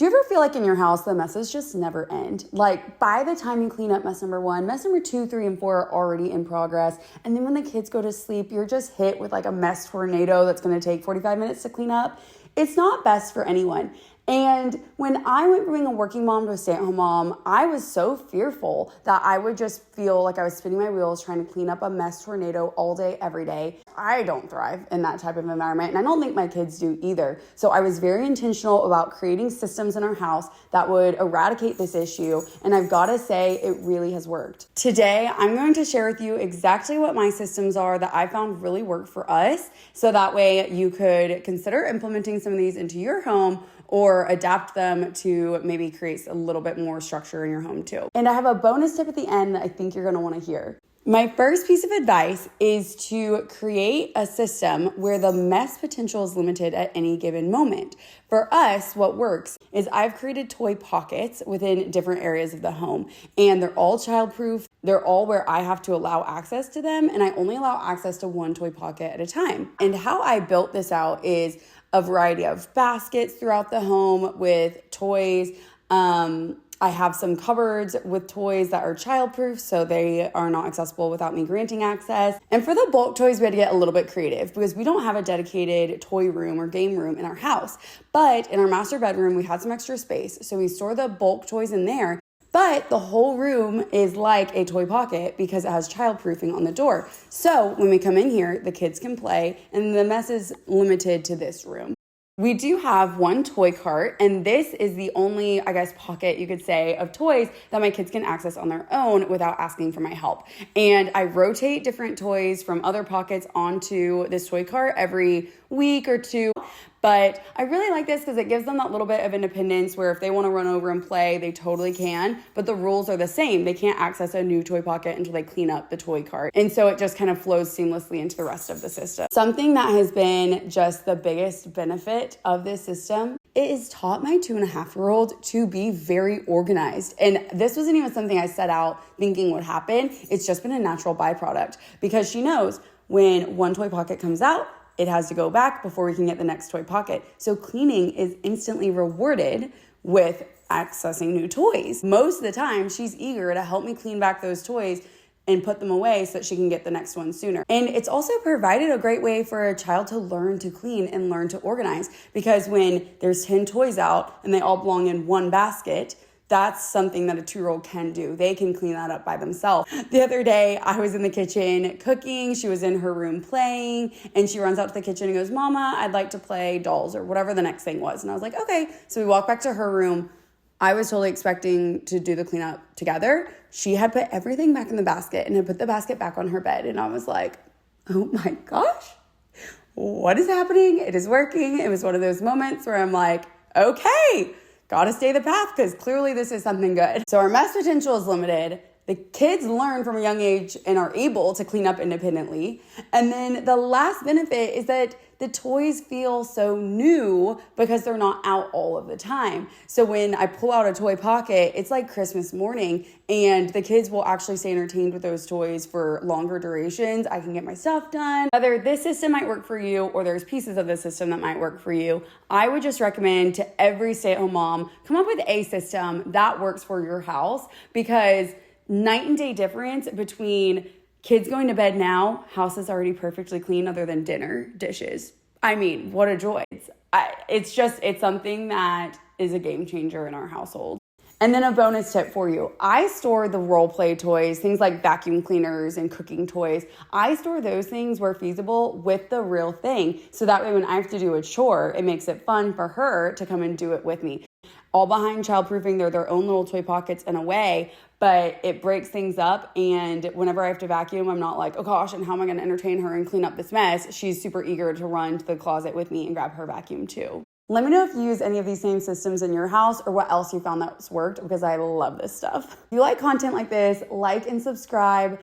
Do you ever feel like in your house, the messes just never end? Like by the time you clean up mess number 1, mess number 2, 3, and 4 are already in progress. And then when the kids go to sleep, you're just hit with like a mess tornado that's going to take 45 minutes to clean up. It's not best for anyone. And when I went from being a working mom to a stay-at-home mom, I was so fearful that I would just feel like I was spinning my wheels trying to clean up a mess tornado all day, every day. I don't thrive in that type of environment, and I don't think my kids do either. So I was very intentional about creating systems in our house that would eradicate this issue, and I've got to say it really has worked. Today, I'm going to share with you exactly what my systems are that I found really work for us, so that way you could consider implementing some of these into your home or adapt them to maybe create a little bit more structure in your home too. And I have a bonus tip at the end that I think you're gonna wanna hear. My first piece of advice is to create a system where the mess potential is limited at any given moment. For us, what works is I've created toy pockets within different areas of the home, and they're all childproof. They're all where I have to allow access to them, and I only allow access to one toy pocket at a time. And how I built this out is a variety of baskets throughout the home with toys. I have some cupboards with toys that are childproof, so they are not accessible without me granting access. And for the bulk toys, we had to get a little bit creative because we don't have a dedicated toy room or game room in our house. But in our master bedroom, we had some extra space, so we store the bulk toys in there. But the whole room is like a toy pocket because it has childproofing on the door. So when we come in here, the kids can play and the mess is limited to this room. We do have one toy cart, and this is the only, I guess, pocket you could say of toys that my kids can access on their own without asking for my help. And I rotate different toys from other pockets onto this toy cart every week or two. But I really like this because it gives them that little bit of independence where if they want to run over and play, they totally can. But the rules are the same. They can't access a new toy pocket until they clean up the toy cart. And so it just kind of flows seamlessly into the rest of the system. Something that has been just the biggest benefit of this system, it has taught my 2.5-year-old to be very organized. And this wasn't even something I set out thinking would happen. It's just been a natural byproduct because she knows when one toy pocket comes out, it has to go back before we can get the next toy pocket. So cleaning is instantly rewarded with accessing new toys. Most of the time, she's eager to help me clean back those toys and put them away so that she can get the next one sooner. And it's also provided a great way for a child to learn to clean and learn to organize, because when there's 10 toys out and they all belong in one basket, that's something that a 2-year-old can do. They can clean that up by themselves. The other day, I was in the kitchen cooking. She was in her room playing, and she runs out to the kitchen and goes, "Mama, I'd like to play dolls," or whatever the next thing was. And I was like, okay. So we walked back to her room. I was totally expecting to do the cleanup together. She had put everything back in the basket and had put the basket back on her bed. And I was like, oh my gosh, what is happening? It is working. It was one of those moments where I'm like, okay, gotta stay the path because clearly this is something good. So our mess potential is limited. The kids learn from a young age and are able to clean up independently. And then the last benefit is that the toys feel so new because they're not out all of the time. So when I pull out a toy pocket, it's like Christmas morning, and the kids will actually stay entertained with those toys for longer durations. I can get my stuff done. Whether this system might work for you or there's pieces of the system that might work for you, I would just recommend to every stay-at-home mom, come up with a system that works for your house, because night and day difference between kids going to bed now, house is already perfectly clean other than dinner dishes. I mean, what a joy. It's something that is a game changer in our household. And then a bonus tip for you. I store the role play toys, things like vacuum cleaners and cooking toys. I store those things where feasible with the real thing. So that way when I have to do a chore, it makes it fun for her to come and do it with me. All behind childproofing, they're their own little toy pockets in a way, but it breaks things up. And whenever I have to vacuum, I'm not like, oh gosh, and how am I going to entertain her and clean up this mess? She's super eager to run to the closet with me and grab her vacuum too. Let me know if you use any of these same systems in your house or what else you found that's worked, because I love this stuff. If you like content like this, like and subscribe.